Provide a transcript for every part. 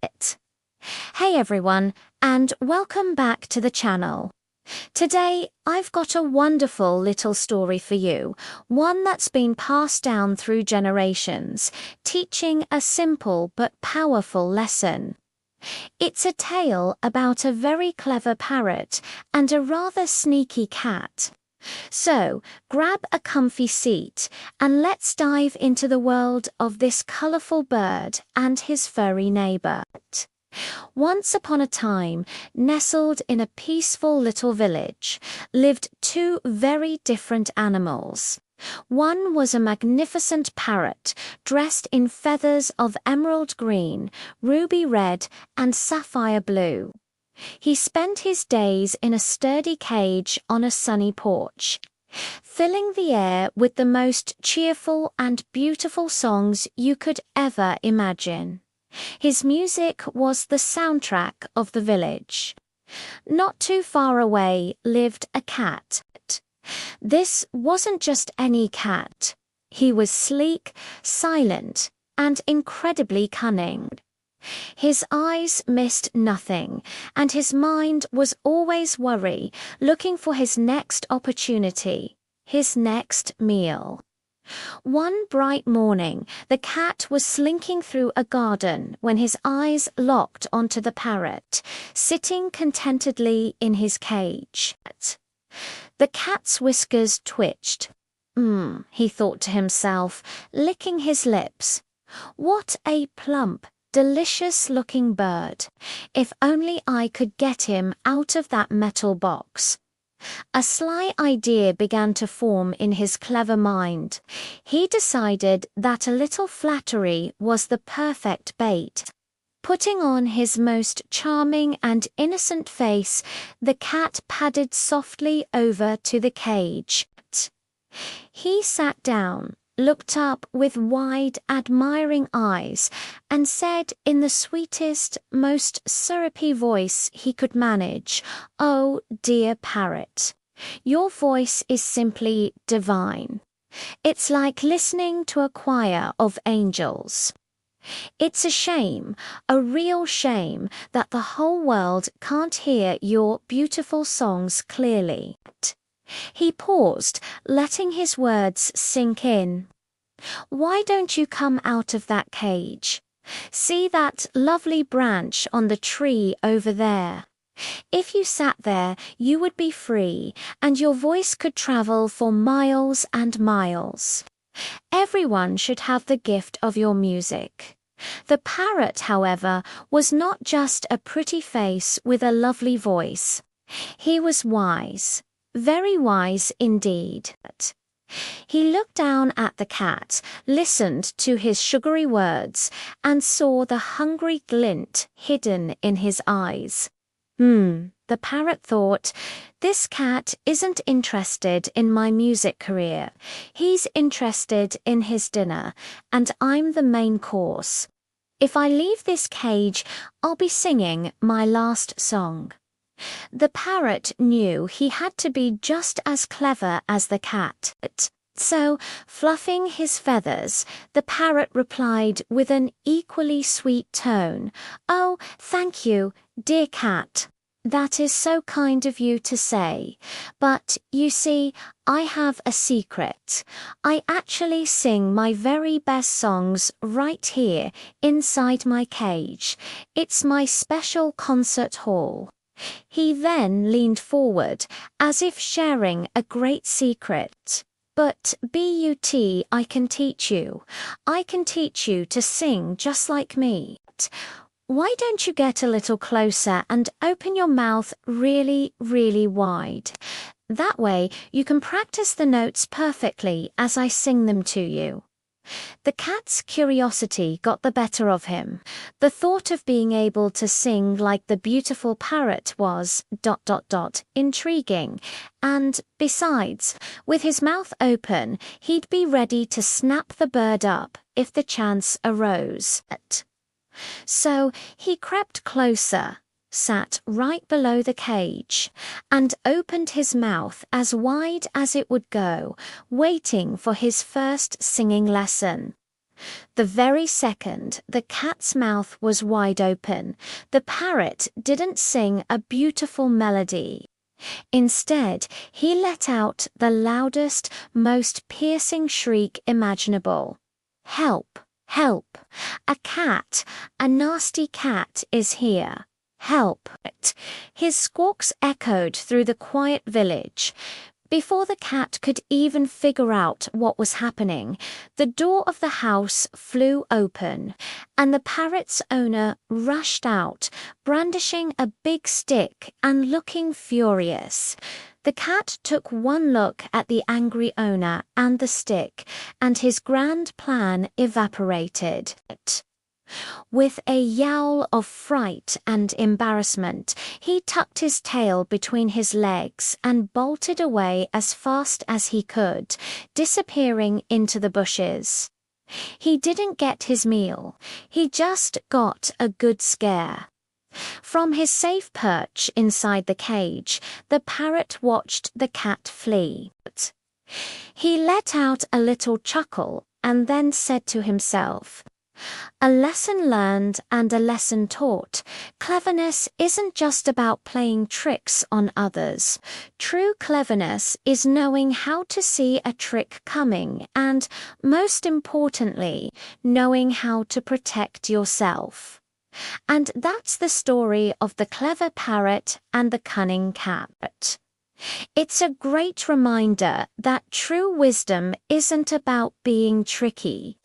it. Hey everyone, and welcome back to the channel. Today, I've got a wonderful little story for you, one that's been passed down through generations, teaching a simple but powerful lesson. It's a tale about a very clever parrot and a rather sneaky cat. So, grab a comfy seat and let's dive into the world of this colorful bird and his furry neighbor. Once upon a time, nestled in a peaceful little village, lived two very different animals. One was a magnificent parrot, dressed in feathers of emerald green, ruby red, and sapphire blue. He spent his days in a sturdy cage on a sunny porch, filling the air with the most cheerful and beautiful songs you could ever imagine. His music was the soundtrack of the village. Not too far away lived a cat. This wasn't just any cat. He was sleek, silent, and incredibly cunning. His eyes missed nothing, and his mind was always worried, looking for his next opportunity, his next meal. One bright morning, the cat was slinking through a garden when his eyes locked onto the parrot, sitting contentedly in his cage. The cat's whiskers twitched. He thought to himself, licking his lips. What a plump, delicious-looking bird. If only I could get him out of that metal box. A sly idea began to form in his clever mind. He decided that a little flattery was the perfect bait. Putting on his most charming and innocent face, the cat padded softly over to the cage. He sat down, looked up with wide, admiring eyes, and said in the sweetest, most syrupy voice he could manage, "Oh, dear parrot, your voice is simply divine. It's like listening to a choir of angels. It's a shame, a real shame, that the whole world can't hear your beautiful songs clearly." He paused, letting his words sink in. "Why don't you come out of that cage? See that lovely branch on the tree over there? If you sat there, you would be free, and your voice could travel for miles and miles. Everyone should have the gift of your music." The parrot, however, was not just a pretty face with a lovely voice. He was wise, very wise indeed. He looked down at the cat, listened to his sugary words, and saw the hungry glint hidden in his eyes. The parrot thought, this cat isn't interested in my music career. He's interested in his dinner, and I'm the main course. If I leave this cage, I'll be singing my last song. The parrot knew he had to be just as clever as the cat. So, fluffing his feathers, the parrot replied with an equally sweet tone, "Oh, thank you, dear cat. That is so kind of you to say. But, you see, I have a secret. I actually sing my very best songs right here, inside my cage. It's my special concert hall." He then leaned forward, as if sharing a great secret. "But, I can teach you. I can teach you to sing just like me. Why don't you get a little closer and open your mouth really, really wide? That way you can practice the notes perfectly as I sing them to you." The cat's curiosity got the better of him. The thought of being able to sing like the beautiful parrot was ... intriguing, and, besides, with his mouth open, he'd be ready to snap the bird up if the chance arose. So he crept closer, sat right below the cage, and opened his mouth as wide as it would go, waiting for his first singing lesson. The very second the cat's mouth was wide open, the parrot didn't sing a beautiful melody. Instead, he let out the loudest, most piercing shriek imaginable. "Help! Help! A nasty cat is here! Help!" His squawks echoed through the quiet village. Before the cat could even figure out what was happening, the door of the house flew open, and the parrot's owner rushed out, brandishing a big stick and looking furious. The cat took one look at the angry owner and the stick, and his grand plan evaporated. With a yowl of fright and embarrassment, he tucked his tail between his legs and bolted away as fast as he could, disappearing into the bushes. He didn't get his meal, he just got a good scare. From his safe perch inside the cage, the parrot watched the cat flee. He let out a little chuckle and then said to himself, "A lesson learned and a lesson taught. Cleverness isn't just about playing tricks on others. True cleverness is knowing how to see a trick coming and, most importantly, knowing how to protect yourself." And that's the story of the clever parrot and the cunning cat. It's a great reminder that true wisdom isn't about being tricky,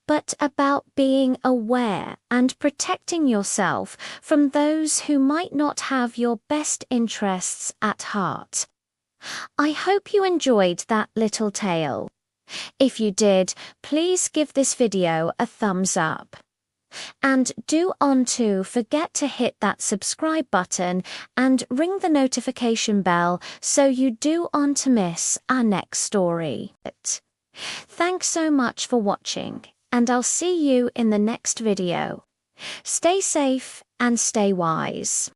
but about being aware and protecting yourself from those who might not have your best interests at heart. I hope you enjoyed that little tale. If you did, please give this video a thumbs up. And do forget to hit that subscribe button and ring the notification bell so you don't miss our next story. Thanks so much for watching, and I'll see you in the next video. Stay safe and stay wise.